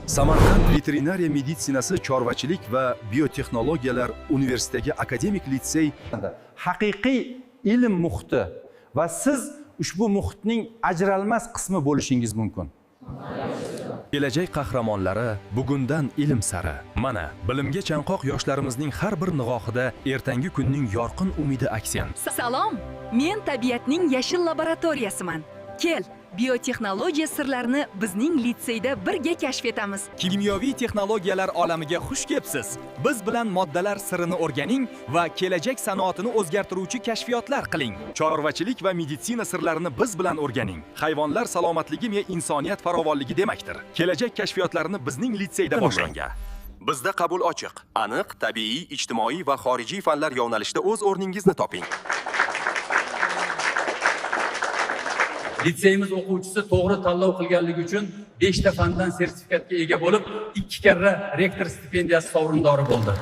Samarqand veterinariya meditsinasi, chorvachilik va biotexnologiyalar universiteti akademik litsey haqiqiy ilm muhiti va siz ushbu muhitning ajralmas qismi bo'lishingiz mumkin. kelajak qahramonlari bugundan ilm sari. Mana, bilimga chanqoq yoshlarimizning har bir nigohida ertangi kunning yorqin umidi aksen. Salom, men tabiatning yashil laboratoriyasiman. Kel, biotexnologiya sirlarini bizning litseyda birga kashf etamiz. Kimyoviy texnologiyalar olamiga xush kelibsiz. Biz bilan moddalar sirini o'rganing va kelajak sanoatini o'zgartiruvchi kashfiyotlar qiling. Chorvachilik va meditsina sirlarini biz bilan o'rganing. Hayvonlar salomatligi va insoniyat farovonligi demakdir. Kelajak kashfiyotlarini bizning litseyda boshlangan. Bizda qabul ochiq. Aniq, tabiiy, ijtimoiy va xorijiy fanlar yo'nalishida o'z o'rningizni toping. Litseyimiz o'quvchisi to'g'ri tanlov qilganligi uchun 5 ta fandan sertifikatga ega bo'lib, 2 karra rektor stipendiyasi sovrindori bo'ldi.